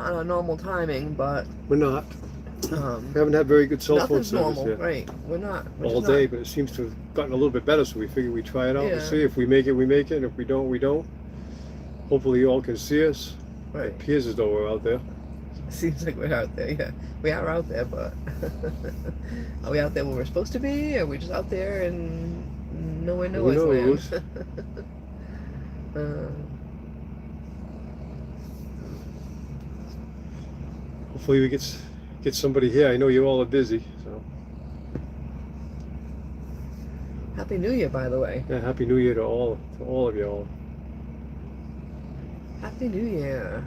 not on our normal timing, but We're not. We haven't had very good cell phone nothing's service normal, yet. right? We're not. We're All just day, not. but it seems to have gotten a little bit better, so we figure we try it out and Yeah. see. If we make it, we make it, and if we don't, we don't. Hopefully you all can see us. Right. It appears as though we're out there. Seems like we're out there, yeah. We are out there, but are we out there where we're supposed to be? Or are we just out there in nowhere Who knows? land? Hopefully we get somebody here. I know you all are busy, so. Happy New Year, by the way. Yeah, Happy New Year to all of y'all. Happy New Year.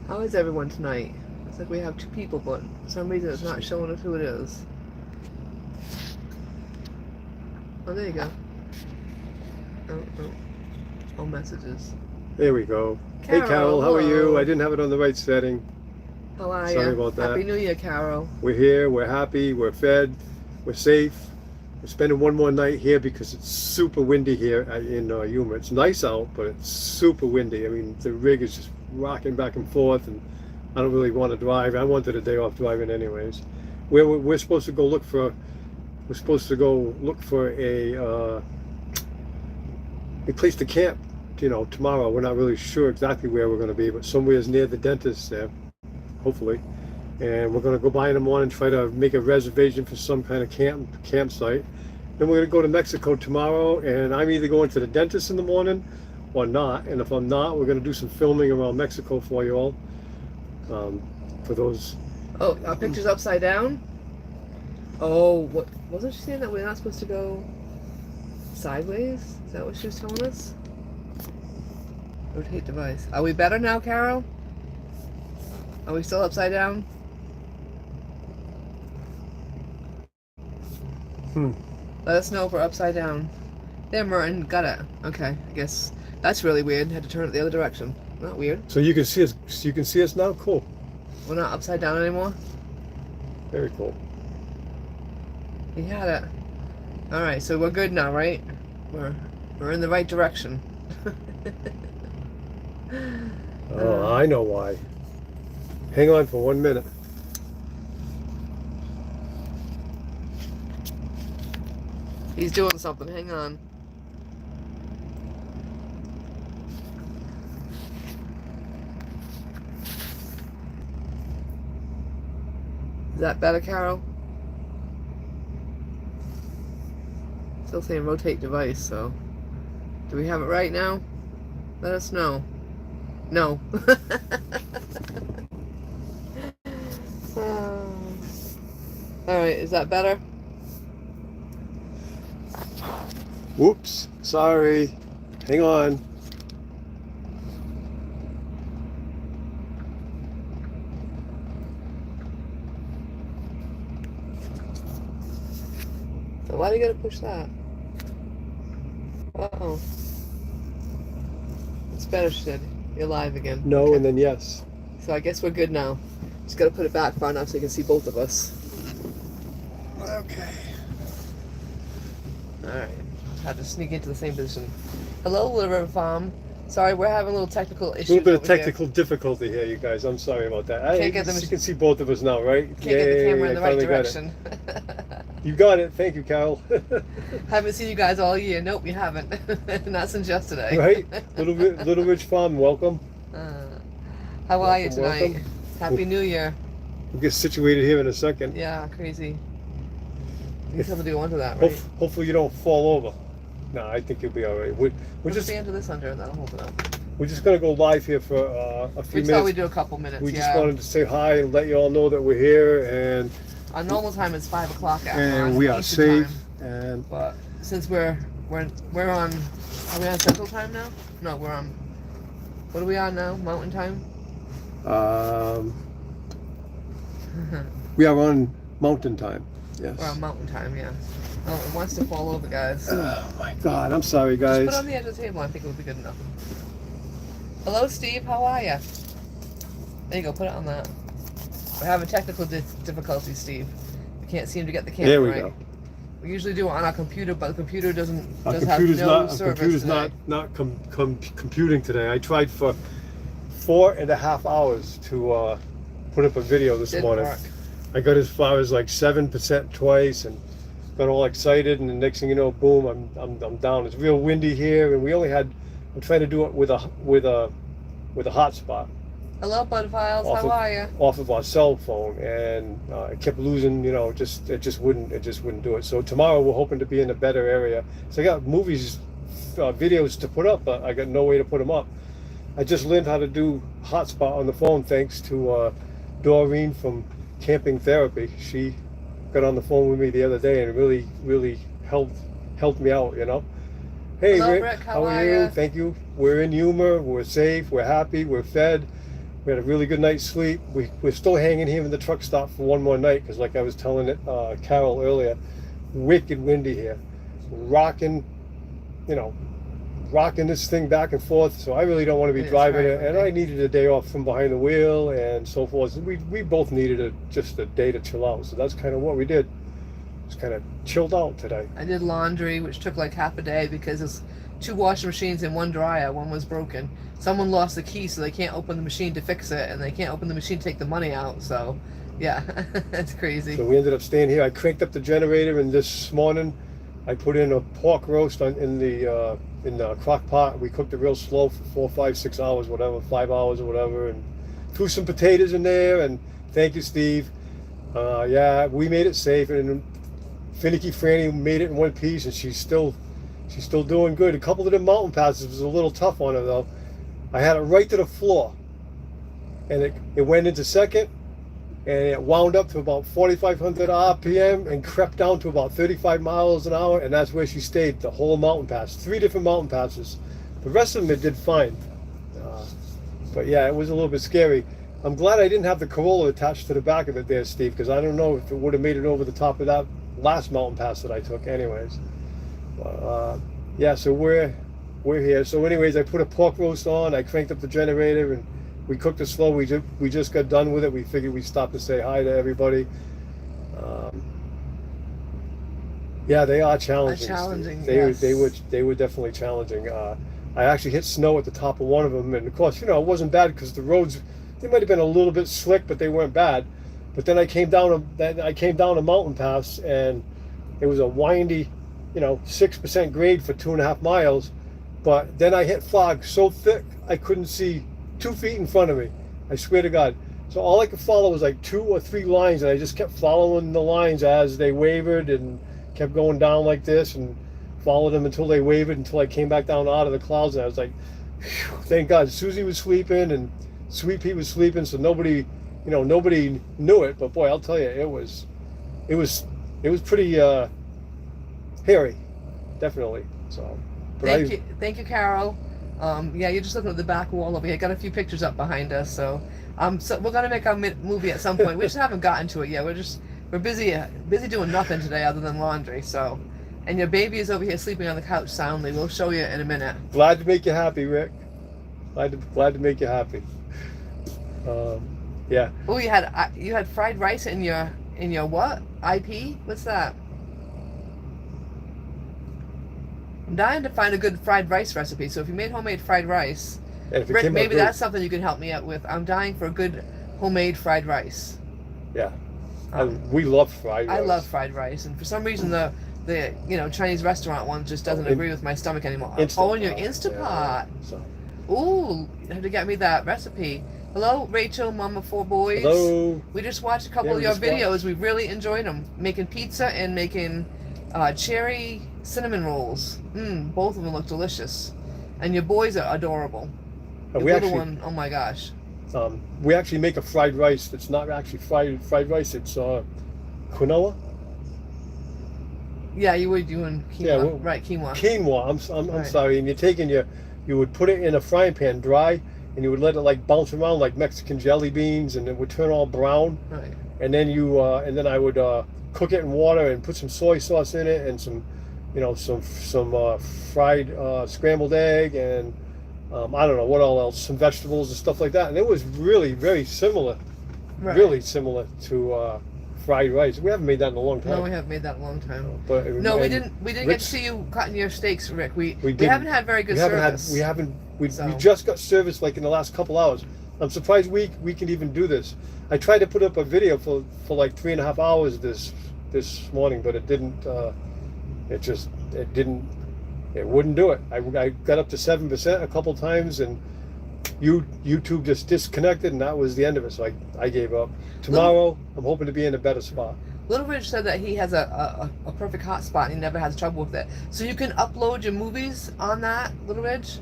How is everyone tonight? Looks like we have 2 people, but for some reason it's not showing us who it is. Oh, there you go. Oh, messages. There we go. Carol, hey Carol, how are you? hello. I didn't have it on the right setting. How are you? Sorry about that. Happy New Year, Carol. We're here, we're happy, we're fed, we're safe. We're spending one more night here because it's super windy here in Yuma. It's nice out, but it's super windy. I mean, the rig is just rocking back and forth, and I don't really want to drive. I wanted a day off driving anyways. We're supposed to go look for. We're supposed to go look for a place to camp. You know, tomorrow. We're not really sure exactly where we're going to be, but somewhere's near the dentist there, hopefully. And we're going to go by in the morning and try to make a reservation for some kind of campsite. Then we're going to go to Mexico tomorrow, and I'm either going to the dentist in the morning or not. And if I'm not, we're going to do some filming around Mexico for you all. For those. Oh, our picture's upside down? Oh, what wasn't she saying that we're not supposed to go sideways? Is that what she was telling us? Rotate device. Are we better now, Carol? Are we still upside down? Let us know if we're upside down. There, Merton, got it. Okay, I guess that's really weird. Had to turn it the other direction. Not weird. So you can see us. You can see us now. Cool. We're not upside down anymore. Very cool. We had it. All right, so we're good now, right? We're in the right direction. Oh, I know why. Hang on for 1 minute. He's doing something. Hang on. Is that better, Carol? Still saying rotate device, so. Do we have it right now? Let us know. No. Alright, is that better? Whoops. Sorry. Hang on. So why do you gotta push that? Uh-oh. It's better, she said. You're live again. No, Okay. and then yes. So I guess we're good now. Just gotta put it back far enough so you can see both of us. Okay. Alright. Had to sneak into the same position. Hello, Little River Farm. Sorry, we're having a little technical issues. A little bit of over here. technical difficulty here, you guys. I'm sorry about that. You can see both of us now, right? Can't get the camera in the right finally got it. direction. You got it. Thank you, Carol. Haven't seen you guys all year. Nope, you haven't. Not since yesterday. Right? Little Ridge Farm, welcome. How are you Welcome, tonight? welcome. Happy New Year. We'll get situated here in a second. Yeah, crazy. You can do onto that, right? Hopefully you don't fall over. No, I think you'll be all right. We're just stand to this under. That'll hold it up. We're just gonna go live here for a few We minutes. thought we'd do a couple minutes. We just wanted to say hi and let you all know that we're here, and our normal time is 5 o'clock. And we are safe. Time. And but since we're on, are we on Central Time now? No, we're on. What are we on now? Mountain Time. We are on Mountain Time. Yes. We're on Mountain Time. Yeah. Oh, it wants to fall over, guys. Oh my God! I'm sorry, guys. Just put it on the edge of the table. I think it would be good enough. Hello, Steve. How are you? There you go. Put it on that. We're having technical difficulties, Steve. We can't seem to get the camera There we right. go. We usually do it on our computer, but the computer doesn't Our have computer's no not. Our service computer's today. not computing today. I tried for 4.5 hours to put up a video this Didn't morning. work. I got as far as like 7% twice, and got all excited. And the next thing you know, boom! I'm down. It's real windy here, and we only had. I'm trying to do it with a hotspot Hello, Budfiles. off How of, are you? off of our cell phone, and it kept losing. You know, it just wouldn't do it. So tomorrow we're hoping to be in a better area. So I got videos to put up, but I got no way to put them up. I just learned how to do hotspot on the phone thanks to Doreen from Camping Therapy. She got on the phone with me the other day and really helped me out. You know. Hey Hello, Rick, Rick, how are you? Thank you. We're in Yuma. We're safe. We're happy. We're fed. We had a really good night's sleep. We're still hanging here in the truck stop for one more night because, like I was telling Carol earlier, wicked windy here, rocking this thing back and forth. So I really don't want to be driving it, and I needed a day off from behind the wheel and so forth. We both needed just a day to chill out. So that's kind of what we did. Just kind of chilled out today. I did laundry, which took like half a day because it's 2 washing machines and 1 dryer. One was broken. Someone lost the key, so they can't open the machine to fix it, and they can't open the machine to take the money out. So, yeah, that's crazy. So we ended up staying here. I cranked up the generator, and this morning I put in a pork roast in the crock pot. We cooked it real slow for 4, 5, 6 hours, whatever, 5 hours or whatever, and threw some potatoes in there. And thank you, Steve. Yeah, we made it safe, and Finicky Franny made it in one piece, and she's still doing good. A couple of the mountain passes was a little tough on her though. I had it right to the floor, and it went into second, and it wound up to about 4,500 RPM and crept down to about 35 miles an hour, and that's where she stayed the whole mountain pass. 3 different mountain passes. The rest of them it did fine, but yeah, it was a little bit scary. I'm glad I didn't have the Corolla attached to the back of it there, Steve, because I don't know if it would have made it over the top of that last mountain pass that I took anyways. Yeah, so we're here. So anyways, I put a pork roast on, I cranked up the generator, and we cooked it slow. We just got done with it. We figured we'd stop to say hi to everybody. Yeah, they are challenging. Yes. They were definitely challenging. I actually hit snow at the top of one of them, and of course, it wasn't bad because the roads, they might have been a little bit slick, but they weren't bad. But then I came down a mountain pass, and it was a windy, 6% grade for 2.5 miles. But then I hit fog so thick I couldn't see 2 feet in front of me. I swear to God. So all I could follow was like 2 or 3 lines, and I just kept following the lines as they wavered and kept going down like this, and followed them until they wavered, until I came back down out of the clouds. And I was like, phew, thank God. Susie was sleeping and Sweet Pea was sleeping, so nobody knew it. But boy, I'll tell you, it was pretty hairy, definitely. So, but Thank you, Carol. Yeah, you're just looking at the back wall over here. Got a few pictures up behind us, so we're gonna make our movie at some point. We just haven't gotten to it yet. We're busy doing nothing today other than laundry. So, and your baby is over here sleeping on the couch soundly. We'll show you in a minute. Glad to make you happy, Rick. Glad to make you happy. Yeah. Oh, you had fried rice in your what? IP? What's that? I'm dying to find a good fried rice recipe. So if you made homemade fried rice, Rick, maybe that's something you can help me out with. I'm dying for a good homemade fried rice. Yeah. We love fried rice. I love fried rice, and for some reason the Chinese restaurant one just doesn't agree with my stomach anymore. Oh, and your Instapot. Yeah, so. Ooh, you have to get me that recipe. Hello, Rachel, Mama 4 Boys. Hello. We just watched a couple of your videos. We really enjoyed them. Making pizza and making cherry cinnamon rolls. Both of them look delicious. And your boys are adorable. The little one, oh my gosh. We actually make a fried rice that's not actually fried rice. It's quinoa. Yeah, you were doing quinoa. Yeah, right, quinoa. Quinoa. I'm Right. sorry. And you would put it in a frying pan dry, and you would let it like bounce around like Mexican jelly beans, and it would turn all brown. Right. And then I would cook it in water and put some soy sauce in it, and some fried scrambled egg, and I don't know what all else, some vegetables and stuff like that. And it was really very similar, Right. really similar to fried rice. We haven't made that in a long time. No, we haven't made that in a long time. But No, we didn't. We didn't get to see you cutting your steaks, Rick. We haven't had very good service. We just got service like in the last couple hours. I'm surprised we can even do this. I tried to put up a video for like 3.5 hours this morning, but it didn't. It wouldn't do it. I got up to 7% a couple times, and YouTube just disconnected, and that was the end of it. So I gave up. Tomorrow, I'm hoping to be in a better spot. Little Ridge said that he has a perfect hotspot and he never has trouble with it. So you can upload your movies on that, Little Ridge.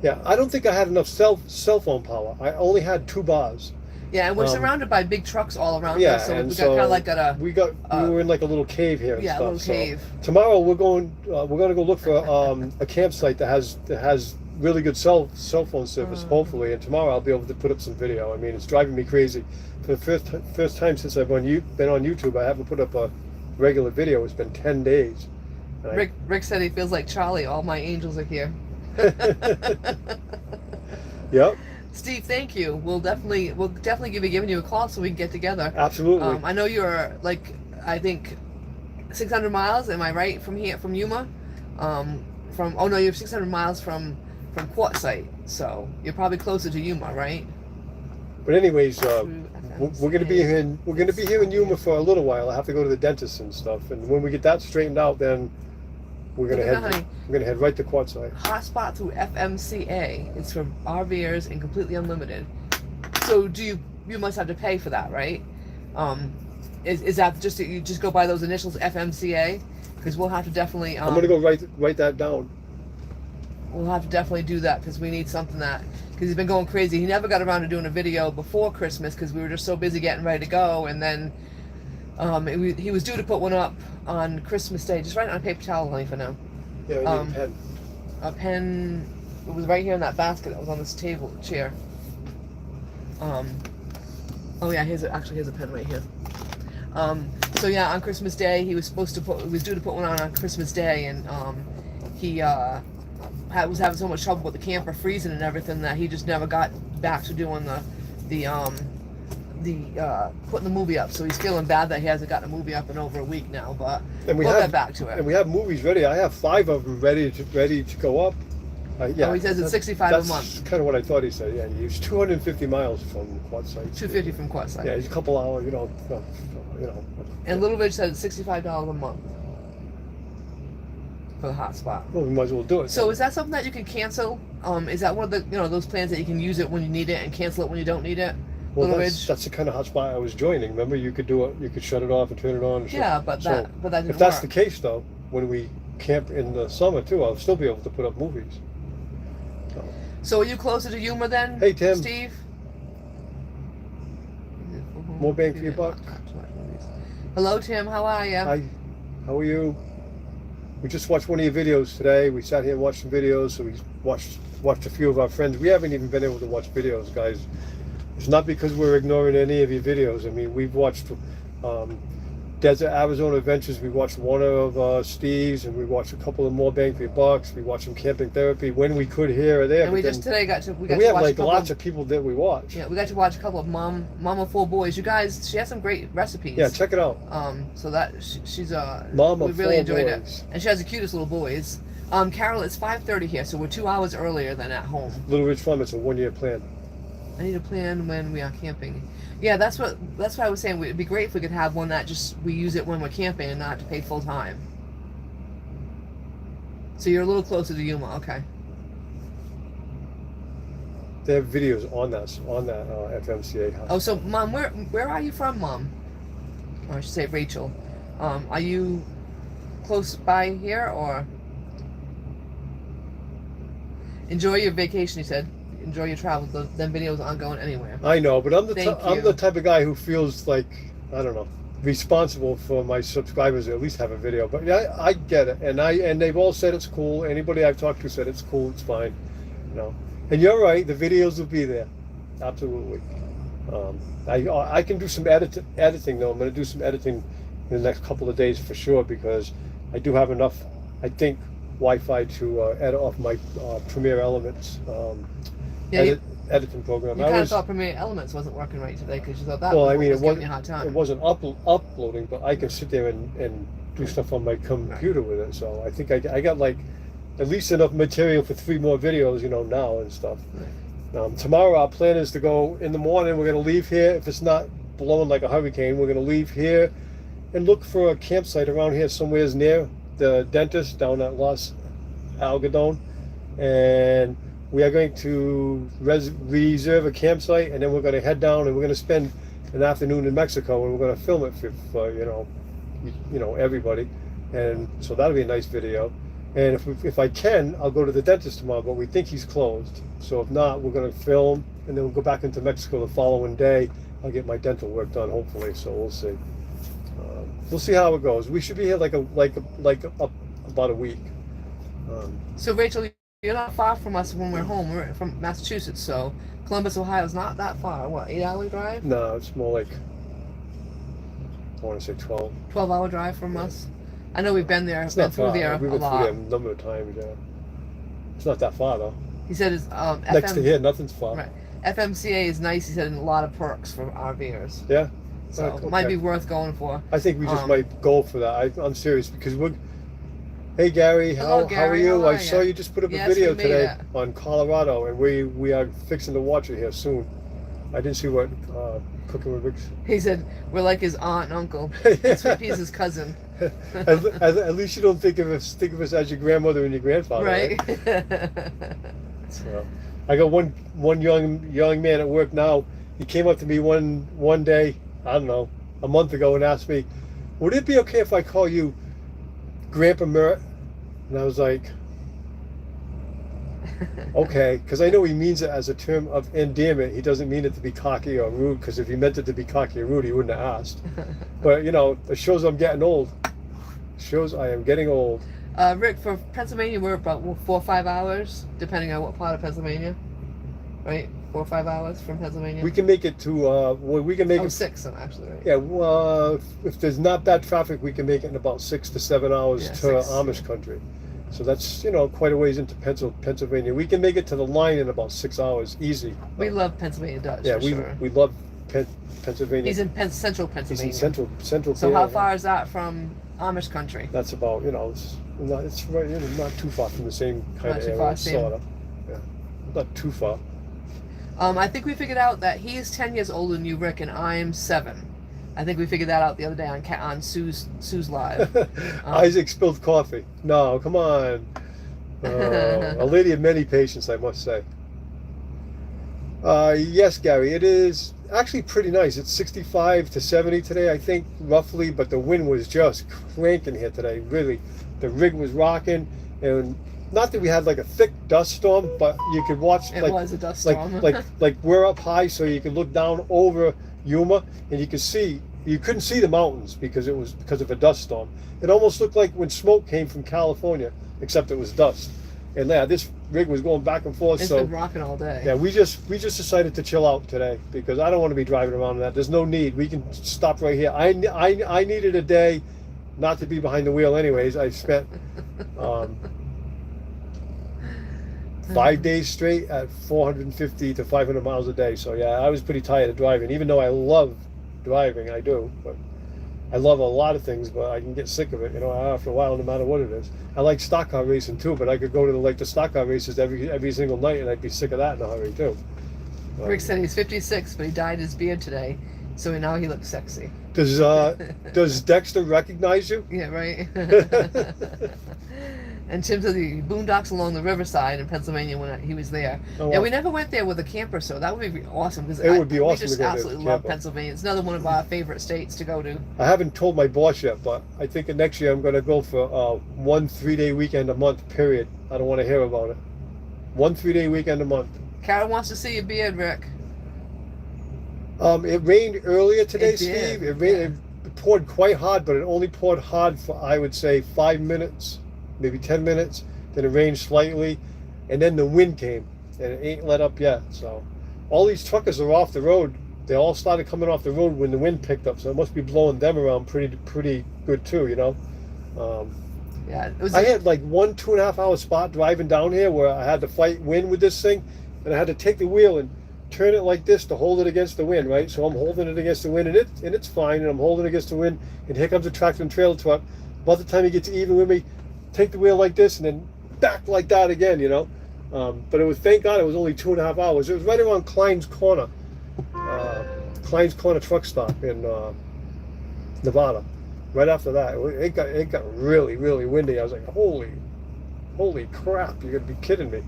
Yeah, I don't think I had enough cell phone power. I only had 2 bars. Yeah, and we're surrounded by big trucks all around yeah, us, so and we got kind of like we were in like a little cave here. And yeah, stuff, a little cave. Tomorrow we're going to go look for a campsite that has really good cell phone service, hopefully. And tomorrow I'll be able to put up some video. I mean, it's driving me crazy. For the first time since I've been on YouTube, I haven't put up a regular video. It's been 10 days. Rick said he feels like Charlie. All my angels are here. Yep. Steve, thank you. We'll definitely be giving you a call so we can get together. Absolutely. I know you're like, I think 600 miles. Am I right from here, from Yuma? You're 600 miles from Quartzsite, so you're probably closer to Yuma, right? But anyways, we're gonna be here in Yuma for a little while. I have to go to the dentist and stuff, and when we get that straightened out, then we're gonna head right to Quartzsite. Hotspot through FMCA. It's for RVers and completely unlimited. So you must have to pay for that, right? Is that just you just go by those initials FMCA? Because we'll have to definitely. I'm gonna go write that down. We'll have to definitely do that because we need something because he's been going crazy. He never got around to doing a video before Christmas because we were just so busy getting ready to go, and then he was due to put one up on Christmas Day. Just write it on a paper towel, honey, for now. Yeah, I need a pen. A pen. It was right here in that basket that was on this chair. Oh yeah, here's a pen right here. So yeah, on Christmas Day he was due to put one on Christmas Day, and he was having so much trouble with the camper freezing and everything that he just never got back to doing putting the movie up. So he's feeling bad that he hasn't gotten a movie up in over a week now, but we'll get back to it. And we have movies ready. I have 5 of them ready to go up. Yeah. Oh, he says it's $65 a month. That's kind of what I thought he said. Yeah, he's 250 miles from Quartzsite. 250 from Quartzsite. Yeah, he's a couple hours, And Little Ridge said it's $65 a month for the hotspot. Well, we might as well do it. So is that something that you can cancel? Is that one of the those plans that you can use it when you need it and cancel it when you don't need it? Well, that's the kind of hotspot I was joining. Remember, you could do it. You could shut it off and turn it on. Yeah, but that didn't if that's the case, though, when we camp in the summer too, I'll still be able to put up movies. So are you closer to Yuma then? Hey, Tim. Steve. More bang for your buck. Hello, Tim. How are you? Hi. How are you? We just watched one of your videos today. We sat here and watched some videos. So we watched a few of our friends. We haven't even been able to watch videos, guys. It's not because we're ignoring any of your videos. I mean, we've watched Desert Arizona Adventures. We watched one of Steve's, and we watched a couple of More Bang for Your Bucks. We watched some Camping Therapy when we could here or there. And we got to we have like lots of people that we watch. Yeah, we got to watch a couple of Mom of 4 Boys. You guys, she has some great recipes. Yeah, check it out. So that she's Mom of we really 4 enjoyed boys. it, and she has the cutest little boys. Carol, it's 5:30 here, so we're 2 hours earlier than at home. Little Ridge Farm. It's a 1-year plan. I need a plan when we are camping. Yeah, that's what I was saying. It'd be great if we could have one that we use it when we're camping and not have to pay full time. So you're a little closer to Yuma, okay? They have videos on that FMCA house. Oh, so Mom, where are you from, Mom? Or I should say Rachel. Are you close by here, or enjoy your vacation? You said. Enjoy your travel. Them videos aren't going anywhere. I know, but I'm the type of guy who feels like, I don't know, responsible for my subscribers to at least have a video. But yeah, I get it, and they've all said it's cool. Anybody I've talked to said it's cool, it's fine, And you're right, the videos will be there, absolutely. I can do some editing though. I'm going to do some editing in the next couple of days for sure, because I do have enough, I think, Wi-Fi to edit off my Premiere Elements. editing program. You kind of thought Premiere Elements wasn't working right today because you thought that Well, I mean, was giving you a hard time. it wasn't uploading, but I can sit there and do stuff on my computer with it. So I think I got like at least enough material for 3 more videos, now and stuff. Right. Tomorrow our plan is to go in the morning. We're going to leave here. If it's not blowing like a hurricane, we're going to leave here and look for a campsite around here somewhere near the dentist down at Los Algodón. And we are going to reserve a campsite, and then we're going to head down and we're going to spend an afternoon in Mexico, and we're going to film it for everybody. And so that'll be a nice video. And if I can, I'll go to the dentist tomorrow, but we think he's closed. So if not, we're going to film, and then we'll go back into Mexico the following day. I'll get my dental work done, hopefully. So we'll see. We'll see how it goes. We should be here about a week. So Rachel, you're not far from us when we're home. We're from Massachusetts, so Columbus, Ohio is not that far. What, 8-hour drive? No, it's more like, I want to say 12. 12-hour drive from us. I know we've been there. It's been not through far. there We've a been lot. through there a number of times. Yeah, it's not that far though. He said it's Next to here, nothing's far. Right. FMCA is nice. He said, and a lot of perks for RVers. Yeah. So Okay. it might be worth going for. I think we just might go for that. I'm serious because we're. Hey Gary, Hello, how are Gary, you? how are I saw ya? you just put up Yes, a video we made today it. on Colorado, and we are fixing to watch it here soon. I didn't see what Cooking with Rick's. He said we're like his aunt and uncle. And Sweet Pea's his cousin. at least you don't think of us as your grandmother and your grandfather, right? So, I got one young man at work now. He came up to me one day, I don't know, a month ago, and asked me, "Would it be okay if I call you Grandpa Merritt?" And I was like, okay, because I know he means it as a term of endearment. He doesn't mean it to be cocky or rude, because if he meant it to be cocky or rude, he wouldn't have asked. But, it shows I'm getting old. It shows I am getting old. Rick, for Pennsylvania, we're about 4 or 5 hours, depending on what part of Pennsylvania. Right? 4 or 5 hours from Pennsylvania. We can make it to, we can make it. 6, actually, right? Yeah, if there's not bad traffic, we can make it in about 6 to 7 hours to 6. Amish country. So that's, quite a ways into Pennsylvania. We can make it to the line in about 6 hours, easy. We love Pennsylvania Dutch, Yeah, for sure. we love Pennsylvania. He's in central Pennsylvania. He's in central. So how far is that from Amish country? That's about, it's right, not too far from the same kind of far, area, sort of. Yeah, not too far. I think we figured out that he is 10 years older than you, Rick, and I'm 7. I think we figured that out the other day on Sue's live. Isaac spilled coffee. No, come on. A lady of many patience, I must say. Yes, Gary, it is actually pretty nice. It's 65 to 70 today, I think, roughly, but the wind was just cranking here today, really. The rig was rocking, and not that we had like a thick dust storm, but you could watch. It was a dust storm. like we're up high, so you could look down over Yuma, and you couldn't see the mountains because of a dust storm. It almost looked like when smoke came from California, except it was dust. And yeah, this rig was going back and forth. It's been rocking all day. Yeah, we just decided to chill out today because I don't want to be driving around in that. There's no need. We can stop right here. I needed a day not to be behind the wheel anyways. I spent 5 days straight at 450 to 500 miles a day. So yeah, I was pretty tired of driving, even though I love driving. I do, but I love a lot of things, but I can get sick of it, after a while, no matter what it is. I like stock car racing too, but I could go to the stock car races every single night, and I'd be sick of that in a hurry too. Rick said he's 56, but he dyed his beard today, so now he looks sexy. Does Dexter recognize you? Yeah, right. And Tim said the boondocks along the riverside in Pennsylvania when he was there. Oh, wow. Yeah, we never went there with a camper, so that would be awesome. It would be awesome We just to go there absolutely with a love camper. Pennsylvania. It's another one of our favorite states to go to. I haven't told my boss yet, but I think that next year I'm going to go for 1 3-day weekend a month, period. I don't want to hear about it. 1 3-day weekend a month. Kara wants to see your beard, Rick. It rained earlier today, It did, Steve. It rained. It poured quite hard, but it only poured hard for, I would say, 5 minutes, maybe 10 minutes. Then it rained slightly, and then the wind came, and it ain't let up yet. So all these truckers are off the road. They all started coming off the road when the wind picked up, so it must be blowing them around pretty good too, Yeah, it was. I had like 1 2.5 hour spot driving down here where I had to fight wind with this thing, and I had to take the wheel and turn it like this to hold it against the wind, right? So I'm holding it against the wind, and it's fine, and I'm holding it against the wind, and here comes a tractor and trailer truck. By the time he gets even with me, take the wheel like this, and then back like that again, you know. But it was, thank God, it was only 2.5 hours. It was right around Klein's Corner truck stop in Nevada. Right after that, it got really, really windy. I was like, holy crap! You're gonna be kidding me.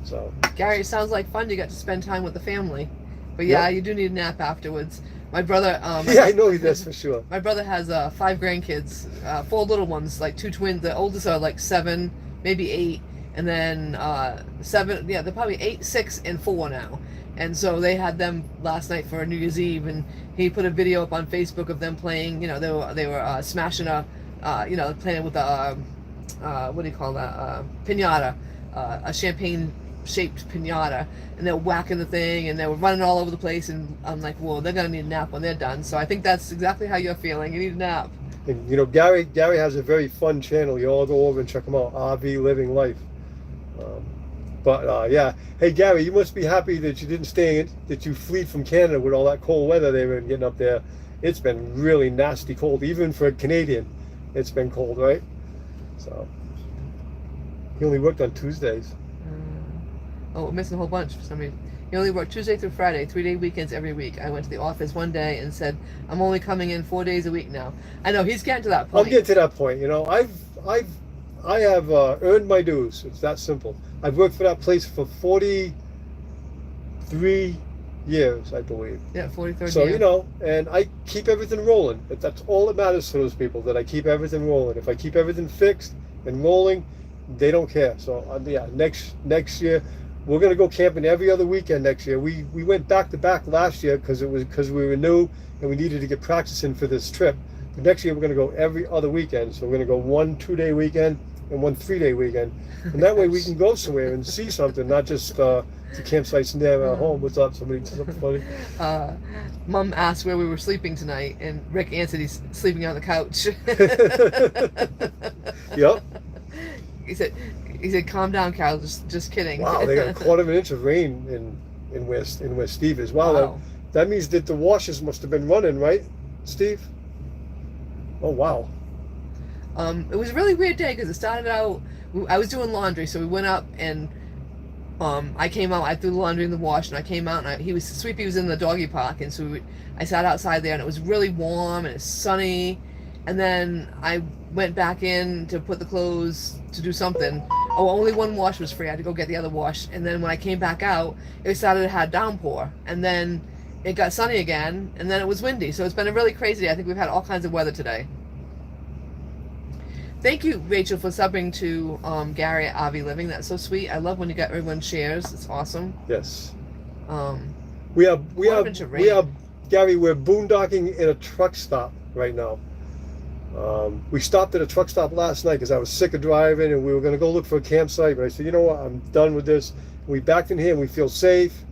So Gary, it sounds like fun. You got to spend time with the family, but yeah, you do need a nap afterwards. My brother, yeah, I know that's for sure. My brother has 5 grandkids, 4 little ones, like 2 twins. The oldest are like 7, maybe 8, and then 7. Yeah, they're probably 8, 6, and 4 now. And so they had them last night for New Year's Eve, and he put a video up on Facebook of them playing. You know, they were smashing playing with a what do you call that? Piñata, a champagne-shaped piñata, and they're whacking the thing, and they were running all over the place. And I'm like, whoa, they're gonna need a nap when they're done. So I think that's exactly how you're feeling. You need a nap. And you know, Gary has a very fun channel. You all go over and check him out. RV Living Life. But yeah, hey Gary, you must be happy that you didn't that you fled from Canada with all that cold weather they were getting up there. It's been really nasty cold, even for a Canadian. It's been cold, right? So he only worked on Tuesdays. Oh, we're missing a whole bunch for some reason. He only worked Tuesday through Friday, 3-day weekends every week. I went to the office one day and said, I'm only coming in 4 days a week now. I know, he's getting to that point. I'm getting to that point, you know. I have earned my dues. It's that simple. I've worked for that place for 43 years, I believe. Yeah, 43rd So, year. you know, and I keep everything rolling. That's all that matters to those people, that I keep everything rolling. If I keep everything fixed and rolling, they don't care. So, yeah, next year, we're going to go camping every other weekend next year. We went back to back last year because we were new and we needed to get practice in for this trip. But next year, we're going to go every other weekend. So, we're going to go 1 2-day weekend and 1 3-day weekend, and that way we can go somewhere and see something, not just the campsites near our home. What's up? Something funny? Mom asked where we were sleeping tonight, and Rick answered he's sleeping on the couch. Yep. He said, calm down, Carol. Just kidding. Wow, they got a 1/4 inch of rain in where Steve is. Wow. That means that the washers must have been running, right, Steve? Oh wow. It was a really weird day because it started out, I was doing laundry, so we went up and I came out, I threw the laundry in the wash, and I came out, and Sweepy was in the doggy park, and so I sat outside there, and it was really warm and it's sunny, and then I went back in to put the clothes to do something. Oh, only one wash was free. I had to go get the other wash, and then when I came back out, it started to have downpour, and then it got sunny again, and then it was windy. So it's been a really crazy day. I think we've had all kinds of weather today. Thank you, Rachel, for subbing to Gary at RV Living. That's so sweet. I love when you get everyone shares. It's awesome. Yes. We are Gary. We're boondocking in a truck stop right now. We stopped at a truck stop last night because I was sick of driving, and we were going to go look for a campsite. But I said, you know what? I'm done with this. We backed in here, and we feel safe.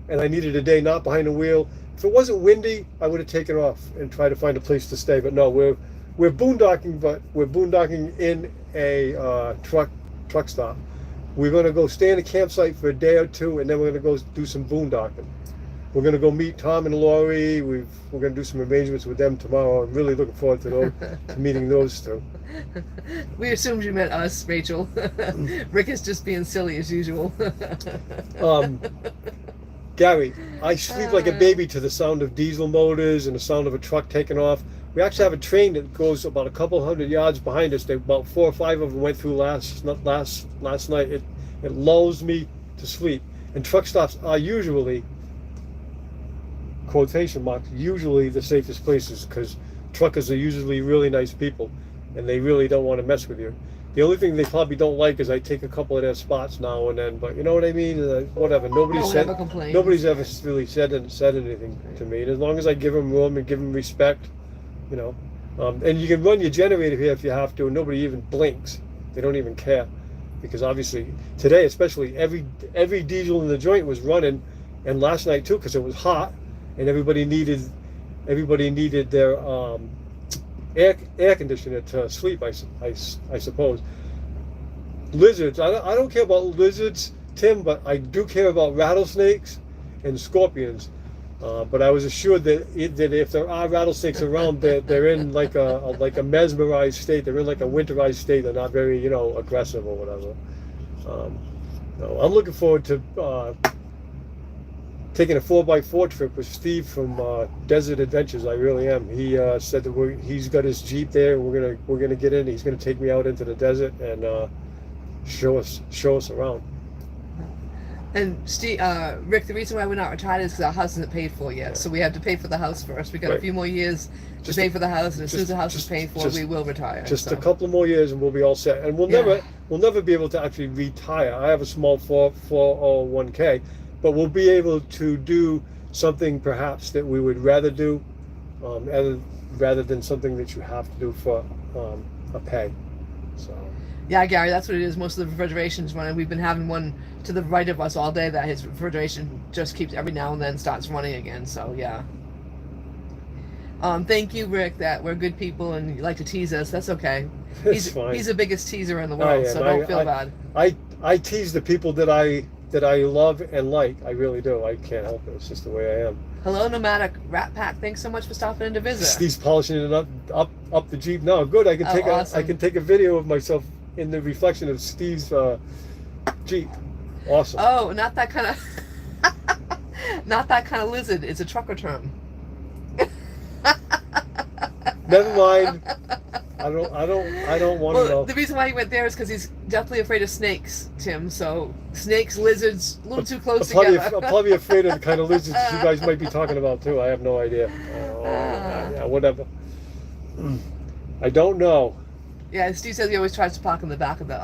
And I needed a day not behind the wheel. If it wasn't windy, I would have taken off and tried to find a place to stay. But no, we're boondocking, but we're boondocking in a truck stop. We're going to go stay in a campsite for a day or two, and then we're going to go do some boondocking. We're going to go meet Tom and Lori. We're going to do some arrangements with them tomorrow. I'm really looking forward to meeting those two. We assumed you meant us, Rachel. Rick is just being silly as usual. Gary, I sleep like a baby to the sound of diesel motors and the sound of a truck taking off. We actually have a train that goes about a couple hundred yards behind us. About 4 or 5 of them went through last night. It lulls me to sleep. And truck stops are usually, quotation marks, usually the safest places, because truckers are usually really nice people and they really don't want to mess with you. The only thing they probably don't like is I take a couple of their spots now and then, but you know what I mean? Whatever. Nobody's ever really said anything to me. And as long as I give them room and give them respect, you know. And you can run your generator here if you have to, and nobody even blinks. They don't even care, because obviously today, especially, every diesel in the joint was running, and last night too, because it was hot, and everybody needed their air conditioner to sleep. I suppose. Lizards. I don't care about lizards, Tim, but I do care about rattlesnakes and scorpions. But I was assured that if there are rattlesnakes around, they're in like a mesmerized state. They're in like a winterized state. They're not very, you know, aggressive or whatever. No, I'm looking forward to taking a 4x4 trip with Steve from Desert Adventures. I really am. He said that he's got his Jeep there. We're gonna get in. He's gonna take me out into the desert and show us around. And Steve, Rick, the reason why we're not retired is because our house isn't paid for yet. So we have to pay for the house first. We got a few more years to pay for the house, and as soon as the house is paid for, we will retire. Just a couple more years, and we'll be all set. And we'll never be able to actually retire. I have a small 401k, but we'll be able to do something perhaps that we would rather do, rather than something that you have to do for a pay. So. Yeah, Gary, that's what it is. Most of the refrigeration's running. We've been having one to the right of us all day that his refrigeration just keeps every now and then starts running again. So yeah. Thank you, Rick, that we're good people and you like to tease us. That's okay. He's the biggest teaser in the world, so don't feel bad. I tease the people that I love and like. I really do. I can't help it. It's just the way I am. Hello, Nomadic Rat Pack. Thanks so much for stopping in to visit. Steve's polishing it up the Jeep now. Good. I can awesome. I can take a video of myself in the reflection of Steve's Jeep. Awesome. Oh, not that kind of not that kind of lizard. It's a trucker term. Never mind. I don't want to know. The reason why he went there is because he's definitely afraid of snakes, Tim. So snakes, lizards, a little too close together. I'm probably afraid of the kind of lizards you guys might be talking about too. I have no idea. Yeah, whatever. I don't know. Yeah, Steve says he always tries to park in the back of the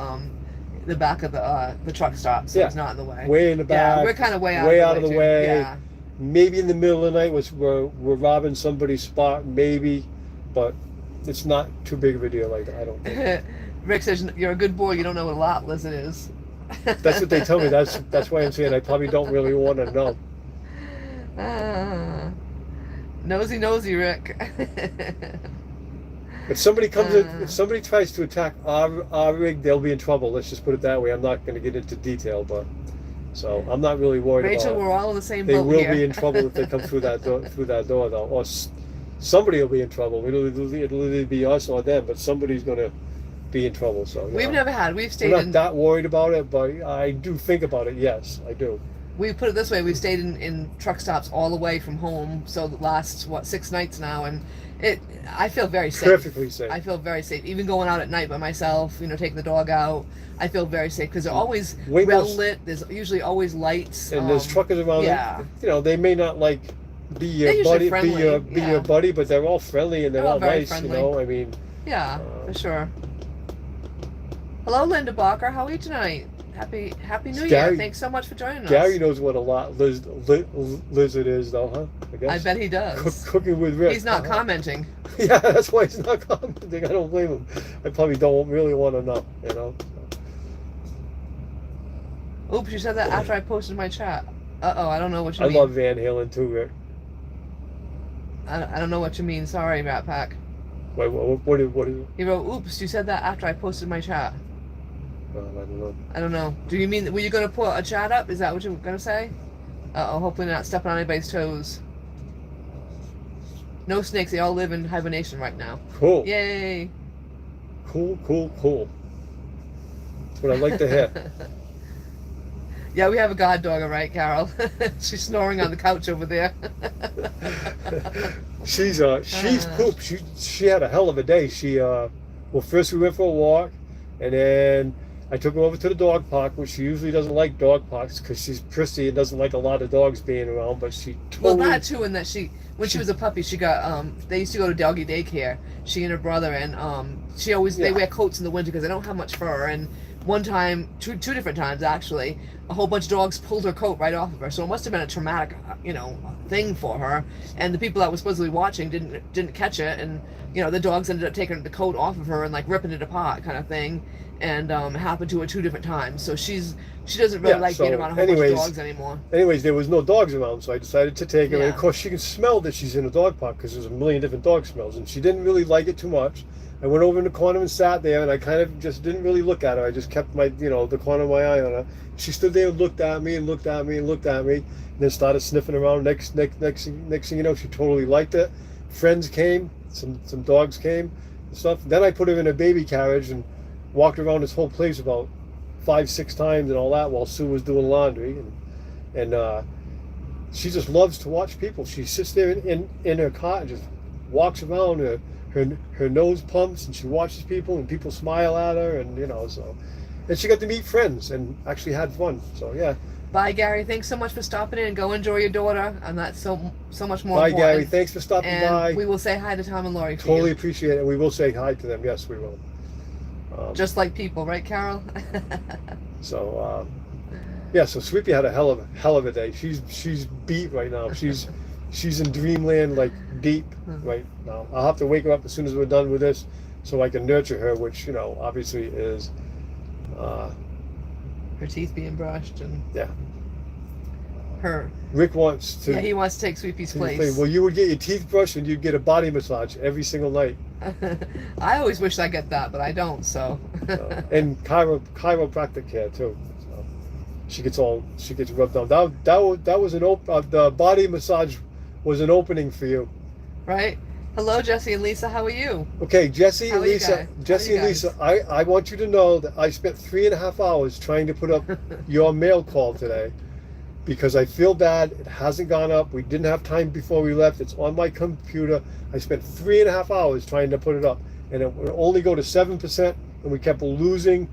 truck stop, so he's not in the way. Way in the back. Yeah, we're kind of way out of the way. Yeah. Maybe in the middle of the night we're robbing somebody's spot, maybe, but it's not too big of a deal like that. I don't think. Rick says you're a good boy. You don't know what a lot lizard is. That's what they tell me. That's why I'm saying I probably don't really want to know. Nosy, Rick. If somebody comes in, if somebody tries to attack our rig, they'll be in trouble. Let's just put it that way. I'm not going to get into detail, but so I'm not really worried about it. Rachel, we're all in the same boat here. They will be in trouble if they come through that door, though, or somebody will be in trouble. It'll either be us or them, but somebody's going to be in trouble. So we've stayed. We're not that worried about it, but I do think about it. Yes, I do. We put it this way: we've stayed in truck stops all the way from home. So the last 6 nights now, and I feel very safe. Perfectly safe. I feel very safe. Even going out at night by myself, taking the dog out, I feel very safe because they're always well lit. There's usually always lights. And there's truckers around. Yeah. They may not be your buddy, be your buddy, but they're all friendly and they're all nice. Friendly. I mean. Yeah, for sure. Hello, Linda Barker. How are you tonight? Happy New Year. Thanks so much for joining us. Gary knows what a lot lizard is, though, huh? I guess. I bet he does. Cooking with Rick. He's not commenting. Yeah, that's why he's not commenting. I don't blame him. I probably don't really want to know, Oops, you said that after I posted my chat. Uh-oh, I don't know what you mean. I love Van Halen, too, Rick. I don't know what you mean. Sorry, Rat Pack. Wait, what is it? He wrote, oops, you said that after I posted my chat. I don't know. Do you mean, were you going to put a chat up? Is that what you were going to say? Uh-oh, hopefully not stepping on anybody's toes. No snakes, they all live in hibernation right now. Cool. Yay. Cool. That's what I like to hear. Yeah, we have a guard dog, all right, Carol? She's snoring on the couch over there. She's pooped. She had a hell of a day. First we went for a walk, and then I took her over to the dog park, which she usually doesn't like dog parks because she's prissy and doesn't like a lot of dogs being around, but she totally... Well, that too, and that when she was a puppy, she got, they used to go to doggy daycare, she and her brother, and they wear coats in the winter because they don't have much fur, and one time, two different times actually, a whole bunch of dogs pulled her coat right off of her, so it must have been a traumatic, thing for her, and the people that were supposedly watching didn't catch it, and, the dogs ended up taking the coat off of her and, ripping it apart kind of thing. and it happened to her 2 different times. So she doesn't really like being around a whole bunch of dogs anymore. Anyways, there was no dogs around, so I decided to take her. Yeah. And of course, she can smell that she's in a dog park because there's a million different dog smells, and she didn't really like it too much. I went over in the corner and sat there, and I kind of just didn't really look at her. I just kept my, the corner of my eye on her. She stood there and looked at me and looked at me and looked at me, and then started sniffing around. Next thing you know, she totally liked it. Friends came, some dogs came and stuff. Then I put her in a baby carriage and walked around this whole place about 5-6 times and all that while Sue was doing laundry, and she just loves to watch people. She sits there in her cot and just walks around. Her nose pumps and she watches people and people smile at her, and so, and she got to meet friends and actually had fun. So yeah. Bye, Gary. Thanks so much for stopping in. Go enjoy your daughter, and that's so much more Bye, important. Gary. Thanks for stopping by. We will say hi to Tom and Lori for Totally you. appreciate it, and we will say hi to them. Yes, we will. Just like people, right, Carol? So yeah, so Sweepy had a hell of a day. She's beat right now. She's in dreamland, like deep right now. I'll have to wake her up as soon as we're done with this, so I can nurture her, which obviously is her teeth being brushed and yeah. Her. Rick wants to. Yeah, he wants to take Sweepy's place. Well, you would get your teeth brushed and you'd get a body massage every single night. I always wish I get that, but I don't. So. And chiropractic care too. So she gets rubbed down. That was the body massage was an opening for you. Right. Hello, Jesse and Lisa. How are you? Okay, Jesse and Lisa. I I want you to know that I spent 3.5 hours trying to put up your mail call today because I feel bad. It hasn't gone up. We didn't have time before we left. It's on my computer. I spent 3.5 hours trying to put it up, and it would only go to 7%, and we kept losing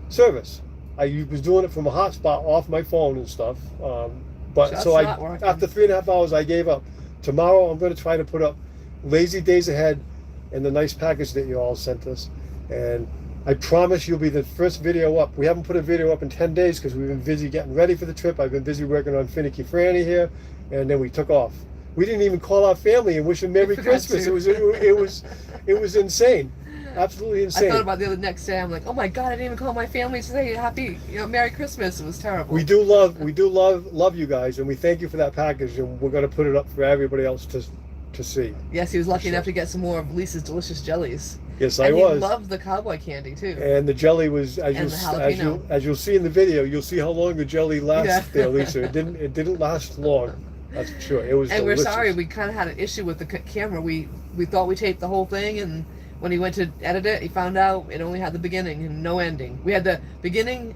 service. I was doing it from a hotspot off my phone and stuff. But so after 3.5 hours, I gave up. Tomorrow, I'm going to try to put up Lazy Days Ahead and the nice package that you all sent us. And I promise you'll be the first video up. We haven't put a video up in 10 days because we've been busy getting ready for the trip. I've been busy working on Finicky Franny here, and then we took off. We didn't even call our family and wish them Merry Christmas. It was insane. Absolutely insane. I thought about the next day. I'm like, oh my God, I didn't even call my family to say happy, Merry Christmas. It was terrible. We do love you guys, and we thank you for that package, and we're going to put it up for everybody else to see. Yes, he was lucky enough to get some more of Lisa's delicious jellies. Yes, and I was. He loved the cowboy candy too. And the jelly was, as you'll see in the video, you'll see how long the jelly lasts there, Lisa. It didn't last long. That's for sure. It was. And delicious. we're sorry, we kind of had an issue with the camera. We thought we taped the whole thing, and when he went to edit it, he found out it only had the beginning and no ending. We had the beginning,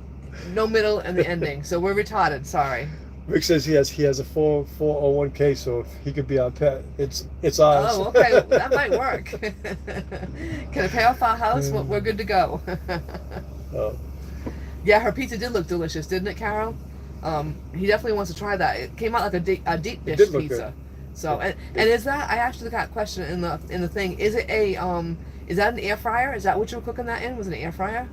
no middle, and the ending. So we're retarded. Sorry. Rick says he has a 401k, so if he could be our pet, it's ours. Oh, okay, that might work. Can I pay off our house? We're good to go. Yeah, her pizza did look delicious, didn't it, Carol? He definitely wants to try that. It came out like a deep dish pizza. So and is that, I actually got a question in the thing. Is it is that an air fryer? Is that what you were cooking that in? Was it an air fryer?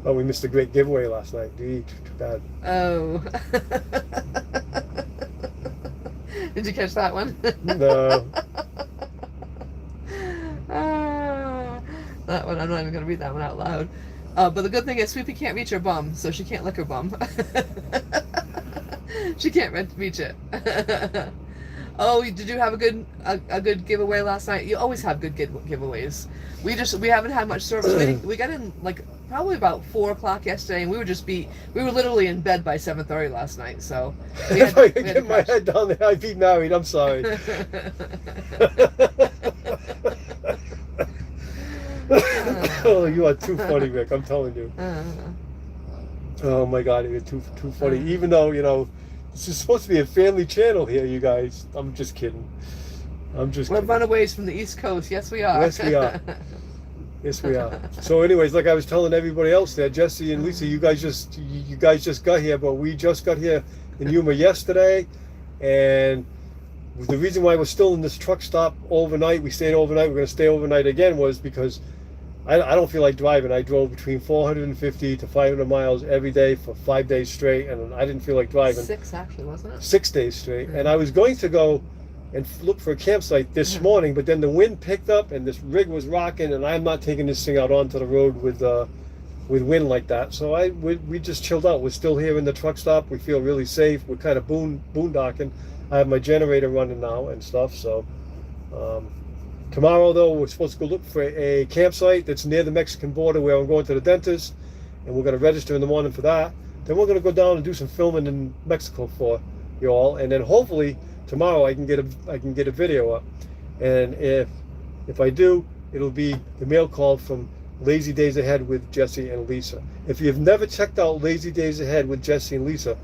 Oh, we missed a great giveaway last night. Too bad. Oh. Did you catch that one? No. That one, I'm not even going to read that one out loud. But the good thing is Sweepy can't reach her bum, so she can't lick her bum. She can't reach it. Oh, did you have a good giveaway last night? You always have good giveaways. We haven't had much service. We got in like probably about 4 o'clock yesterday, and we were literally in bed by 7:30 last night. So if I could get my head down there, I'd be married. I'm sorry. Oh, you are too funny, Rick. I'm telling you. Oh my God, you're too funny. Even though this is supposed to be a family channel here, you guys. I'm just kidding. We're runaways from the East Coast. Yes, we are. Yes, we are. Yes, we are. So, anyways, like I was telling everybody else there, Jesse and Lisa, you guys just got here, but we just got here in Yuma yesterday, and the reason why we're still in this truck stop overnight, we stayed overnight, we're going to stay overnight again, was because I don't feel like driving. I drove between 450 to 500 miles every day for 5 days straight, and I didn't feel like driving. 6 actually, wasn't it? 6 days straight. And I was going to go and look for a campsite this morning, but then the wind picked up and this rig was rocking, and I'm not taking this thing out onto the road with wind like that. So we just chilled out. We're still here in the truck stop. We feel really safe. We're kind of boondocking. I have my generator running now and stuff. So tomorrow, though, we're supposed to go look for a campsite that's near the Mexican border where I'm going to the dentist, and we're going to register in the morning for that. Then we're going to go down and do some filming in Mexico for you all, and then hopefully tomorrow I can get a video up. And if I do, it'll be the mail call from Lazy Days Ahead with Jesse and Lisa. If you've never checked out Lazy Days Ahead with Jesse and Lisa,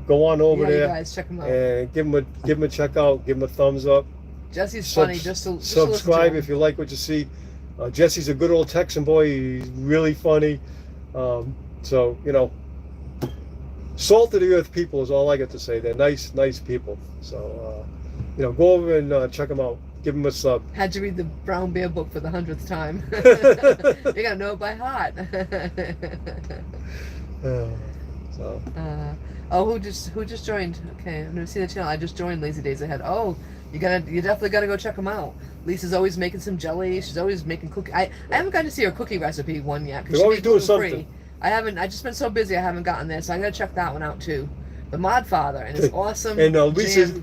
go on over there, you guys check them out and give them a check out, give them a thumbs up. Jesse's funny. Just subscribe if you like what you see. Jesse's a good old Texan boy. He's really funny. So you know, salt of the earth people is all I got to say. They're nice people. So you know, go over and check them out. Give them a sub. Had to read the Brown Bear book for the 100th time. You gotta know it by heart. Who just joined? Okay, I've never seen the channel. I just joined Lazy Days Ahead. Oh, you definitely gotta go check them out. Lisa's always making some jelly. She's always making cookie. I haven't gotten to see her cookie recipe one yet. They're always doing something. Free. I just been so busy I haven't gotten there, so I gotta check that one out too. The Mod Father and his awesome and Lisa's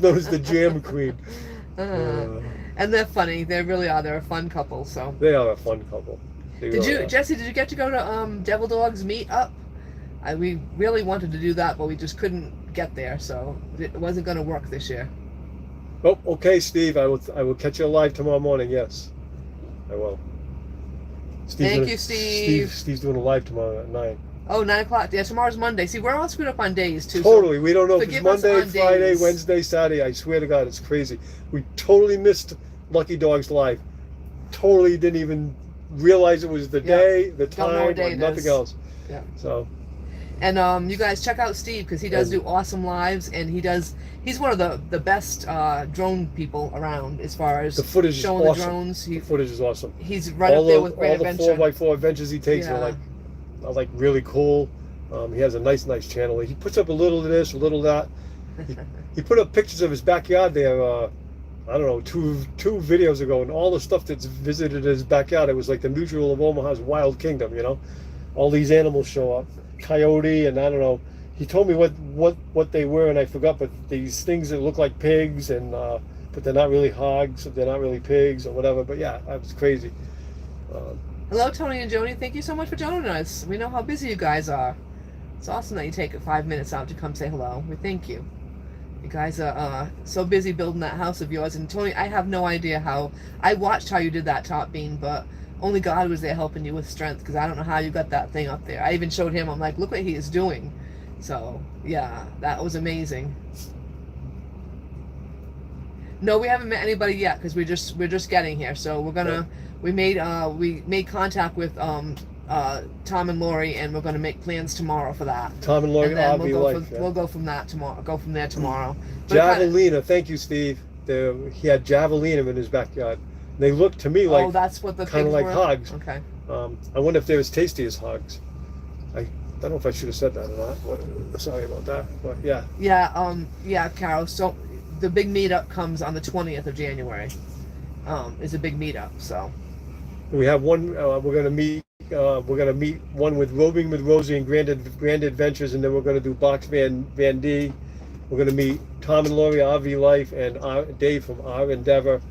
known as the Jam Queen. And they're funny. They really are. They're a fun couple. So they are a fun couple. Jesse? Did you get to go to Devil Dog's meetup? We really wanted to do that, but we just couldn't get there, so it wasn't going to work this year. Oh, okay, Steve. I will catch you live tomorrow morning. Yes, I will. Thank you, Steve. Steve's doing a live tomorrow at 9. Oh, 9 o'clock. Yeah, tomorrow's Monday. See, we're all screwed up on days, too. Totally. So we don't know if it's Monday, Friday, days. Wednesday, Saturday. I swear to God, it's crazy. We totally missed Lucky Dogs Live. Totally didn't even realize it was the day, the time, or nothing else. Yeah. So. And you guys check out Steve, because he does do awesome lives, and he's one of the best drone people around as far as the footage showing is awesome. the drones. The footage is awesome. He's right up there with Great Adventure. All the 4x4 adventures he takes are like really cool. He has a nice channel. He puts up a little of this, a little of that. He put up pictures of his backyard there, I don't know, two videos ago, and all the stuff that's visited his backyard. It was like the Mutual of Omaha's Wild Kingdom, you know? All these animals show up. Coyote, and I don't know. He told me what they were, and I forgot, but these things that look like pigs, and but they're not really hogs, they're not really pigs, or whatever. But yeah, that was crazy. Hello, Tony and Joni. Thank you so much for joining us. We know how busy you guys are. It's awesome that you take 5 minutes out to come say hello. We thank you. You guys are so busy building that house of yours. And Tony, I have no idea how. I watched how you did that top beam, but only God was there helping you with strength, because I don't know how you got that thing up there. I even showed him. I'm like, look what he is doing. So yeah, that was amazing. No, we haven't met anybody yet, because we're just getting here. So we're gonna we made contact with Tom and Lori, and we're gonna make plans tomorrow for that. Tom and Lori, we'll go from that tomorrow. Go from there tomorrow. Javelina, thank you, Steve. He had javelina in his backyard. They look to me like that's what the kind of like hogs. Okay. I wonder if they're as tasty as hogs. I don't know if I should have said that or not. But sorry about that. But yeah. Yeah, Carol. So the big meetup comes on the 20th of January. It's a big meetup. So we have one. We're gonna meet. We're gonna meet one with Roving with Rosie and Grand Adventures, and then we're gonna do Box Van D. We're gonna meet Tom and Lori, RV Life, and Dave from Our Endeavor.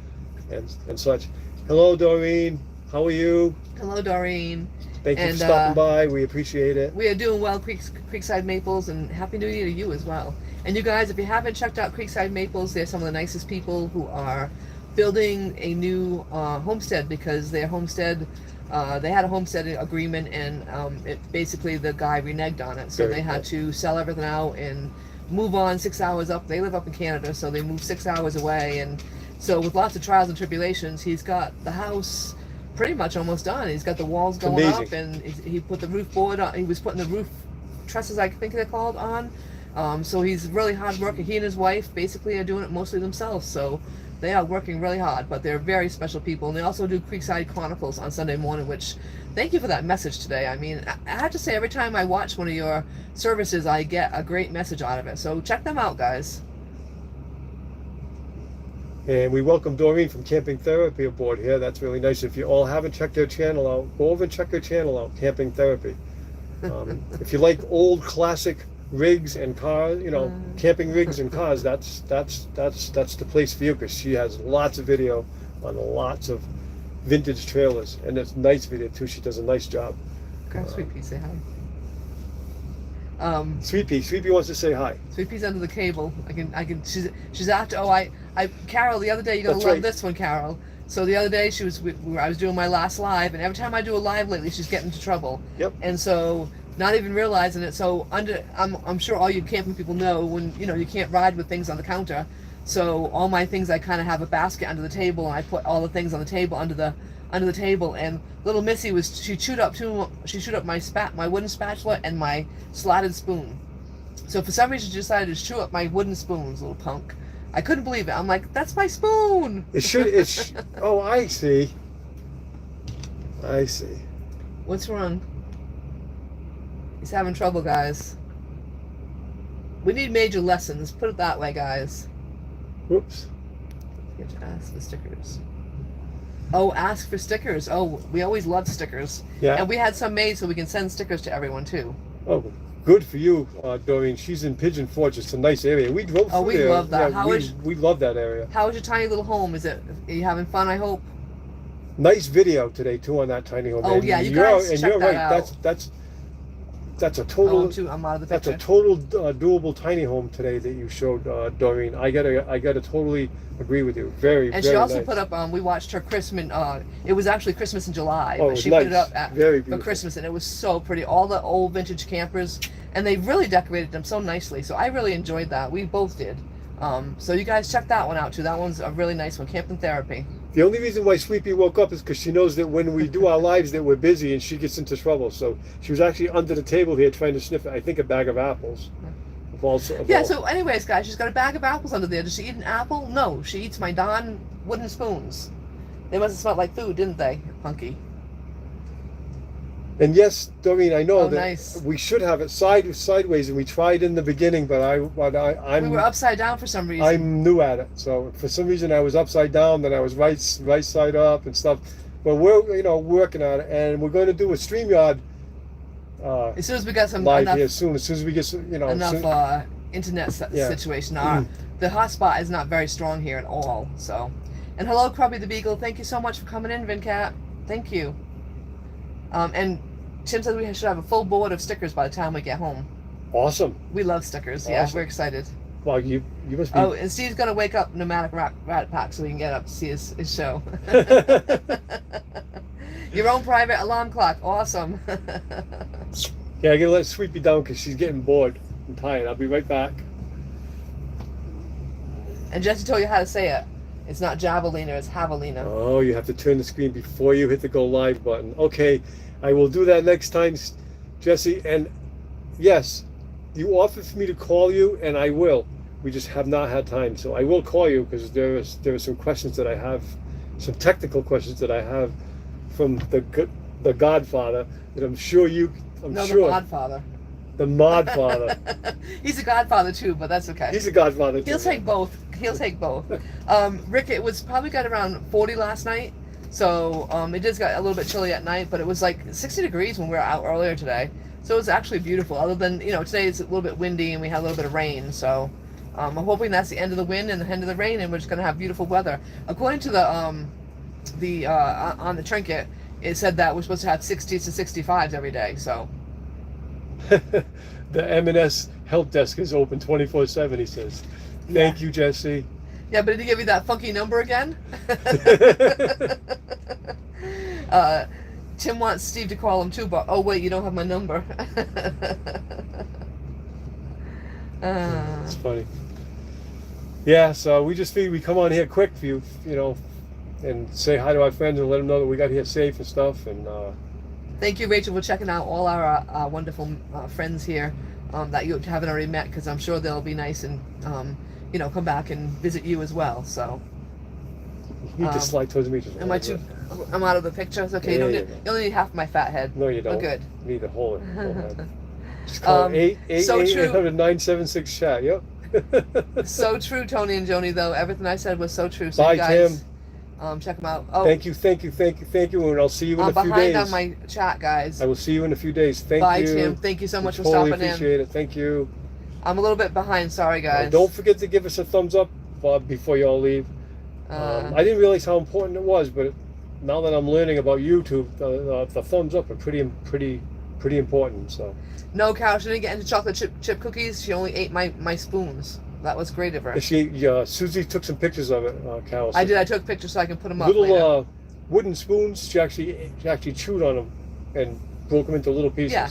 And such. Hello, Doreen. How are you? Hello, Doreen. Thank you for stopping by. We appreciate it. We are doing well, Creekside Maples, and Happy New Year to you as well. And you guys, if you haven't checked out Creekside Maples, they're some of the nicest people who are building a new homestead, because their homestead, they had a homestead agreement, and basically the guy reneged on it. So they had to sell everything out and move on 6 hours up. They live up in Canada, so they moved 6 hours away, and so with lots of trials and tribulations, he's got the house pretty much almost done. He's got the walls going up, and he put the roof board on. He was putting the roof trusses, I think they're called, on. So he's really hard working. He and his wife basically are doing it mostly themselves. So they are working really hard, but they're very special people. And they also do Creekside Chronicles on Sunday morning, which, thank you for that message today. I mean, I have to say, every time I watch one of your services, I get a great message out of it. So check them out, guys. And we welcome Doreen from Camping Therapy aboard here. That's really nice. If you all haven't checked their channel out, go over and check their channel out, Camping Therapy. If you like old classic rigs and cars, camping rigs and cars, that's the place for you, because she has lots of video on lots of vintage trailers, and it's nice video too. She does a nice job. Grab Sweet Pea, say hi. Sweet Pea wants to say hi. Sweet Pea's under the cable. She's after. Carol, the other day, you're gonna That's love right. this one, Carol. So the other day I was doing my last live, and every time I do a live lately, she's getting into trouble. Yep. And so, not even realizing it. So I'm sure all you camping people know when you can't ride with things on the counter. So all my things, I kind of have a basket under the table, and I put all the things on the table under the table. And little Missy she chewed up my wooden spatula and my slotted spoon. So for some reason she decided to chew up my wooden spoons, little punk. I couldn't believe it. I'm like, that's my spoon. Oh, I see. What's wrong? He's having trouble, guys. We need major lessons. Put it that way, guys. Whoops. You have to ask for stickers. Oh, ask for stickers. Oh, we always love stickers. Yeah. And we had some made so we can send stickers to everyone too. Oh, good for you, Doreen. She's in Pigeon Forge. It's a nice area. We drove through there. We love that. Yeah, we love that area. How is your tiny little home? Are you having fun, I hope? Nice video today too on that tiny home. Oh, and yeah, you guys check you're that right. out. That's a total. I'm out of the That's picture. a total doable tiny home today that you showed, Doreen. I gotta totally agree with you. Very, And very she also nice. put up. We watched her Christmas. It was actually Christmas in July, Oh, it but was she put it nice. up Very for beautiful. Christmas, and it was so pretty. All the old vintage campers, and they really decorated them so nicely. So I really enjoyed that. We both did. So you guys check that one out too. That one's a really nice one. Camping Therapy. The only reason why Sleepy woke up is because she knows that when we do our lives that we're busy and she gets into trouble. So she was actually under the table here trying to sniff, I think, a bag of apples. So anyways, guys, she's got a bag of apples under there. Does she eat an apple? No, she eats my darn wooden spoons. They must have smelled like food, didn't they, Punky? And yes, Doreen, I know Oh, that nice. we should have it sideways, and we tried in the beginning, but We were upside down for some reason. I'm new at it, so for some reason I was upside down, then I was right side up and stuff. But we're working on it, and we're going to do a StreamYard as soon as we got some live enough, here soon. As soon as we get some, enough internet Yeah. situation. The hotspot is not very strong here at all. So, and hello, Krubby the Beagle. Thank you so much for coming in, Vincat. Thank you. And Tim says we should have a full board of stickers by the time we get home. Awesome. We love stickers. Yeah, Awesome. we're excited. Well, you must be. Oh, and Steve's gonna wake up Nomadic Rat Pack so we can get up to see his show. Your own private alarm clock. Awesome. Yeah, I gotta let Sweepy down because she's getting bored and tired. I'll be right back. And Jesse told you how to say it. It's not Javelina, it's Javelina. Oh, you have to turn the screen before you hit the go live button. Okay, I will do that next time, Jesse. And yes, you offered for me to call you, and I will. We just have not had time, so I will call you because there are some questions that I have, some technical questions that I have from the Godfather that I'm sure you. I'm No, sure the Godfather. the Modfather. He's a Godfather too, but that's okay. He's a Godfather. He'll too. take both. He'll take both. Rick, it was probably got around 40 last night, so it just got a little bit chilly at night, but it was like 60 degrees when we were out earlier today. So it was actually beautiful. Other than today it's a little bit windy and we had a little bit of rain. So I'm hoping that's the end of the wind and the end of the rain, and we're just gonna have beautiful weather. According to the on the trinket, it said that we're supposed to have 60s to 65s every day. So. The M&S help desk is open 24/7. He says, "Thank you, Jesse." Yeah, but did he give you that funky number again? Tim wants Steve to call him too, but oh wait, you don't have my number. It's funny. Yeah, so we just figured we come on here quick for you, and say hi to our friends and let them know that we got here safe and stuff. And thank you, Rachel, for checking out all our wonderful friends here that you haven't already met, because I'm sure they'll be nice and come back and visit you as well. So. you need to slide towards me. Am I too? I'm out of the picture. It's okay. Yeah, you only need half my fat head. No, you don't. Oh, good. You need the whole head. Just call So 888 true. 976 chat. Yep. So true, Tony and Joni. Though everything I said was so true. So Bye, you guys, Tim. check them out. Oh, Thank you, and I'll see you in I'm a few behind days. on my chat, guys. I will see you in a few days. Thank Bye, you. Tim. Thank you so much for Totally stopping in. appreciate it. Thank you. I'm a little bit behind. Sorry, guys. Don't forget to give us a thumbs up before you all leave. I didn't realize how important it was, but now that I'm learning about YouTube, the thumbs up are pretty important. So. No, Carol, she didn't get into chocolate chip cookies. She only ate my spoons. That was great of her. Susie took some pictures of it, Carol. I did. I took pictures so I can put them up little later. Wooden spoons. She actually chewed on them and broke them into little pieces. Yeah.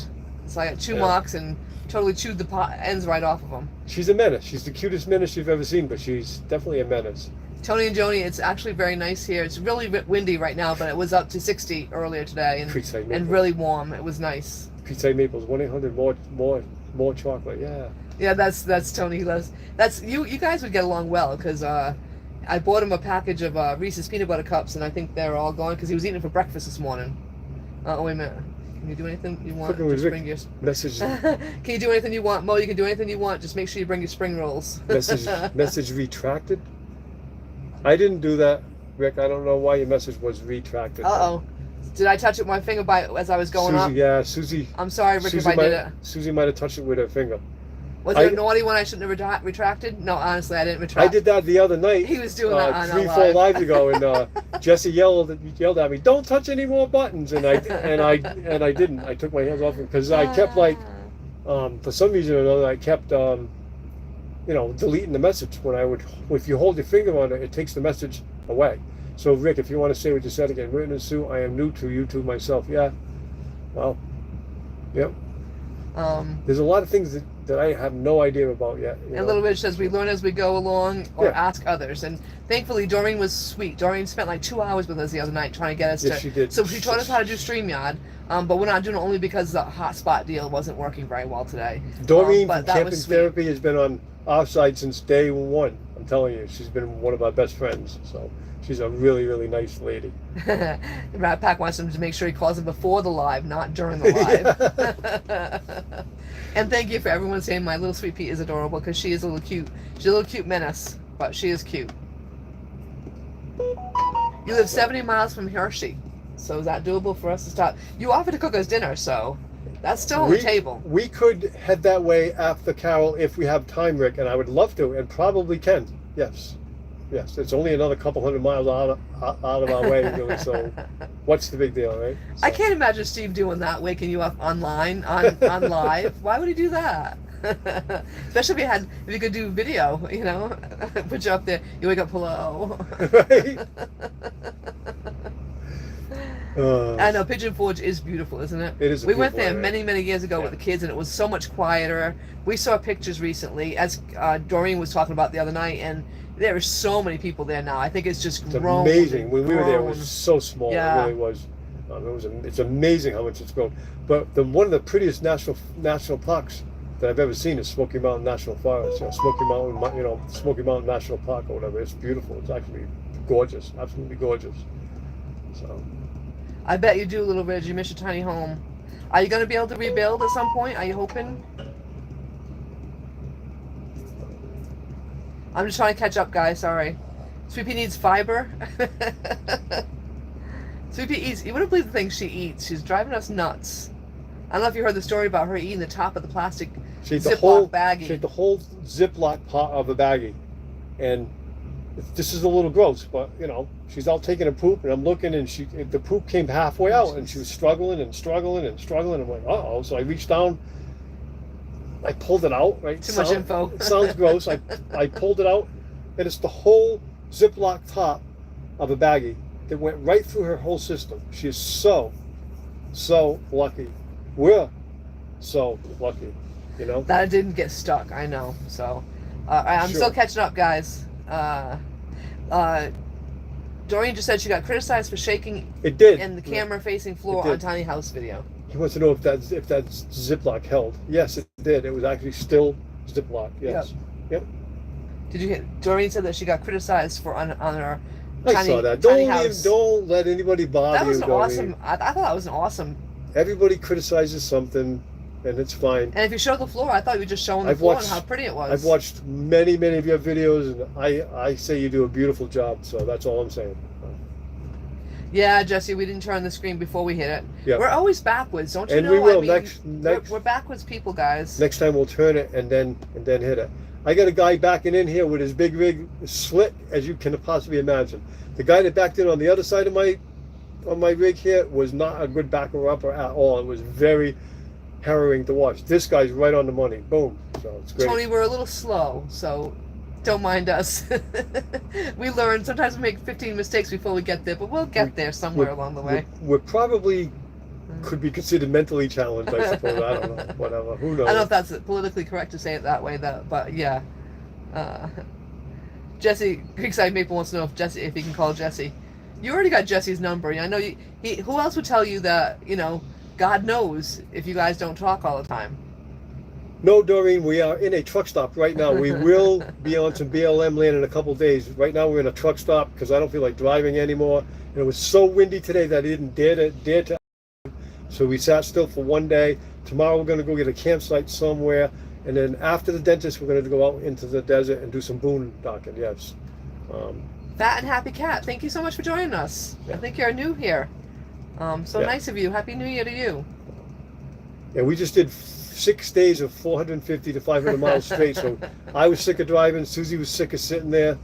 So I got 2 marks and totally chewed the ends right off of them. She's a menace. She's the cutest menace you've ever seen, but she's definitely a menace. Tony and Joni, it's actually very nice here. It's really windy right now, but it was up to 60 earlier today and really warm. It was nice. Pizza Maples, 1-800 more chocolate. Yeah. Yeah, that's Tony. He loves that's you. You guys would get along well because I bought him a package of Reese's peanut butter cups, and I think they're all gone because he was eating it for breakfast this morning. Oh wait a minute. Can you do anything you want? Just bring your message. Can you do anything you want, Mo? You can do anything you want. Just make sure you bring your spring rolls. Message retracted. I didn't do that, Rick. I don't know why your message was retracted. Uh-oh. Did I touch it with my finger as I was going up? Yeah, Susie. I'm sorry, Rick, if I did it. Susie might have touched it with her finger. Was it a naughty one I shouldn't have retracted? No, honestly, I didn't retract. I did that the other night. He was doing that on 3-4 lives ago, and Jesse yelled at me, "Don't touch any more buttons!" And I didn't. I took my hands off him because I kept for some reason or another, I kept deleting the message if you hold your finger on it, it takes the message away. So Rick, if you want to say what you said again, written and Sue, I am new to YouTube myself. Yeah. Well. Yep. There's a lot of things that I have no idea about yet. And a little bit says we learn as we go along or ask others. And thankfully Doreen was sweet. Doreen spent like 2 hours with us the other night trying to get us Yes, she did. So she taught us how to do StreamYard. But we're not doing it only because the hotspot deal wasn't working very well today. Doreen from Camping Therapy has been on our side since day one. I'm telling you, she's been one of our best friends. So she's a really, really nice lady. Rat Pack wants him to make sure he calls him before the live, not during the live. And thank you for everyone saying my little sweet pea is adorable because she is a little cute. She's a little cute menace, but she is cute. You live 70 miles from Hershey, so is that doable for us to stop? You offered to cook us dinner, so that's still on the table. We could head that way after Carol if we have time, Rick, and I would love to, and probably can. Yes. Yes, it's only another couple hundred miles out of our way, really. So, what's the big deal, right? So. I can't imagine Steve doing that, waking you up on live. Why would he do that? Especially if you could do video, put you up there. You wake up, hello. Right. I know Pigeon Forge is beautiful, isn't it? It is. We went there many, many years ago with the kids, and it was so much quieter. We saw pictures recently, as Doreen was talking about the other night, and there are so many people there now. I think it's just grown. It's amazing. When we were there, it was so small. Yeah. It really was. It's amazing how much it's grown. But one of the prettiest national parks that I've ever seen is Smoky Mountain National Forest. Smoky Mountain National Park or whatever. It's beautiful. It's actually gorgeous. Absolutely gorgeous. So. I bet you do, little Reg. You miss your tiny home. Are you going to be able to rebuild at some point? Are you hoping? I'm just trying to catch up, guys. Sorry. Sweet Pea needs fiber. Sweet Pea eats. You wouldn't believe the things she eats. She's driving us nuts. I don't know if you heard the story about her eating the top of the plastic Ziploc baggie. She ate the whole Ziploc pot of a baggie. And this is a little gross, but, she's out taking a poop, and I'm looking, and the poop came halfway out, and she was struggling and struggling and struggling. I'm like, uh-oh. So I reached down. I pulled it out, right? Too much info. It sounds gross. I pulled it out, and it's the whole Ziploc top of a baggie that went right through her whole system. She is so lucky. We're so lucky, That it didn't get stuck, I know. So, I'm still catching up, guys. Doreen just said she got criticized for shaking it did in the camera-facing floor on Tiny House video. He wants to know if that Ziploc held. Yes, it did. It was actually still Ziploc. Yes. Yep. Did you hear? Doreen said that she got criticized for on her tiny, saw that. Don't let anybody bother you. That was an awesome. I thought that was an awesome. Everybody criticizes something. and it's fine. And if you show the floor, I thought you were just showing the floor and how pretty it was. I've watched many of your videos, and I say you do a beautiful job. So that's all I'm saying. Yeah, Jesse, we didn't turn the screen before we hit it. Yeah. We're always backwards, don't you and know? we will I mean, next. We're backwards people, guys. Next time we'll turn it and then hit it. I got a guy backing in here with his big rig slick as you can possibly imagine. The guy that backed in on the other side of my rig here was not a good backer upper at all. It was very harrowing to watch. This guy's right on the money. Boom. So it's great. Tony, we're a little slow, so don't mind us. We learn. Sometimes we make 15 mistakes before we get there, but we'll get there somewhere along the way. We're probably could be considered mentally challenged, I suppose. I don't know. Whatever. Who knows? I don't know if that's politically correct to say it that way, though, but yeah. Jesse, Creekside Maple wants to know if he can call Jesse. You already got Jesse's number. I know who else would tell you that, God knows if you guys don't talk all the time. No, Doreen, we are in a truck stop right now. We will be on some BLM land in a couple of days. Right now we're in a truck stop because I don't feel like driving anymore. And it was so windy today that I didn't dare to. So we sat still for one day. Tomorrow we're going to go get a campsite somewhere. And then after the dentist, we're going to go out into the desert and do some boondocking, yes. Fat and Happy Cat, thank you so much for joining us. Yeah. I think you're new here. Nice of you. Happy New Year to you. Yeah, we just did 6 days of 450 to 500 miles straight. So I was sick of driving. Susie was sick of sitting there.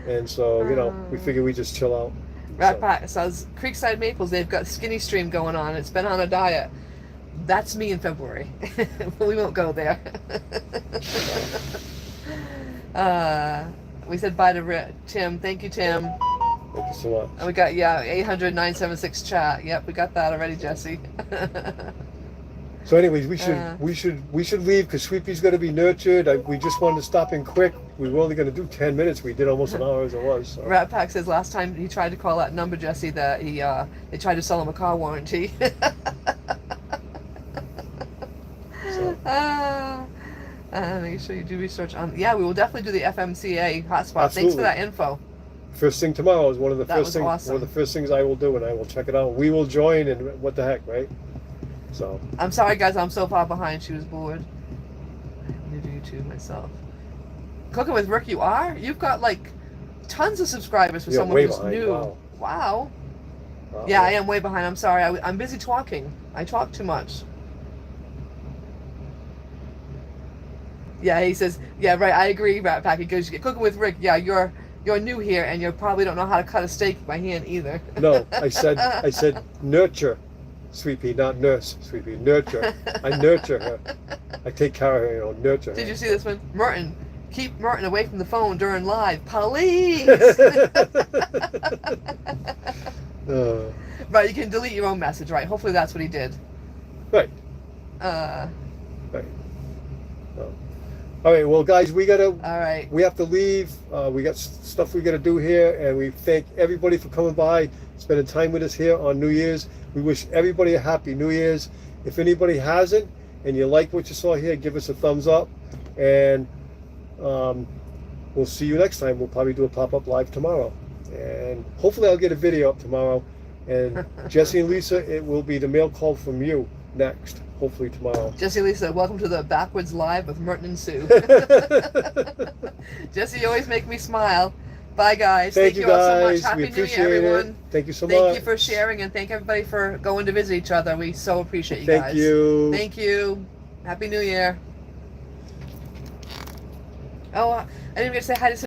And so, we figured we'd just chill out. Rat Pack says, Creekside Maples, they've got Skinny Stream going on. It's been on a diet. That's me in February. We won't go there. We said bye to Tim. Thank you, Tim. Thank you so much. And we got 800-976 chat. Yep, we got that already, Jesse. So, anyways, we should leave because Sweepy's going to be nurtured. We just wanted to stop in quick. We were only going to do 10 minutes. We did almost an hour as it was. So. Rat Pack says last time he tried to call that number, Jesse, that they tried to sell him a car warranty. Make sure you do research on. Yeah, we will definitely do the FMCA hotspot. Absolutely. Thanks for that info. First thing tomorrow is one of the first things. Awesome. One of the first things I will do, and I will check it out. We will join, and what the heck, right? So. I'm sorry, guys. I'm so far behind. She was bored. I'm new to YouTube myself. Cooking with Rick, you are? You've got like tons of subscribers for someone who's behind. new. Wow. Wow. Yeah, I am way behind. I'm sorry. I'm busy talking. I talk too much. Yeah, he says, yeah, right, I agree, Rat Pack. He goes, Cooking with Rick, yeah, you're new here and you probably don't know how to cut a steak by hand either. No, I said nurture Sweepy, not nurse Sweepy. Nurture. I nurture her. I take care of her, nurture her. Did you see this one? Merton, keep Merton away from the phone during live. Police! Right, you can delete your own message, right? Hopefully that's what he did. Right. Right. All right, well, guys, we have to leave. We got stuff we got to do here, and we thank everybody for coming by, spending time with us here on New Year's. We wish everybody a happy New Year's. If anybody hasn't, and you like what you saw here, give us a thumbs up, and we'll see you next time. We'll probably do a pop-up live tomorrow, and hopefully I'll get a video up tomorrow. And Jesse and Lisa, it will be the mail call from you next. Hopefully tomorrow. Jesse Lisa, welcome to the Backwards Live with Merton and Sue. Jesse, you always make me smile. Bye, guys. Thank you all so much. Happy New Year, everyone. Thank you so much. Thank you for sharing, and thank everybody for going to visit each other. We so appreciate you guys. Thank you. Thank you. Happy New Year. Oh, I didn't even get to say hi to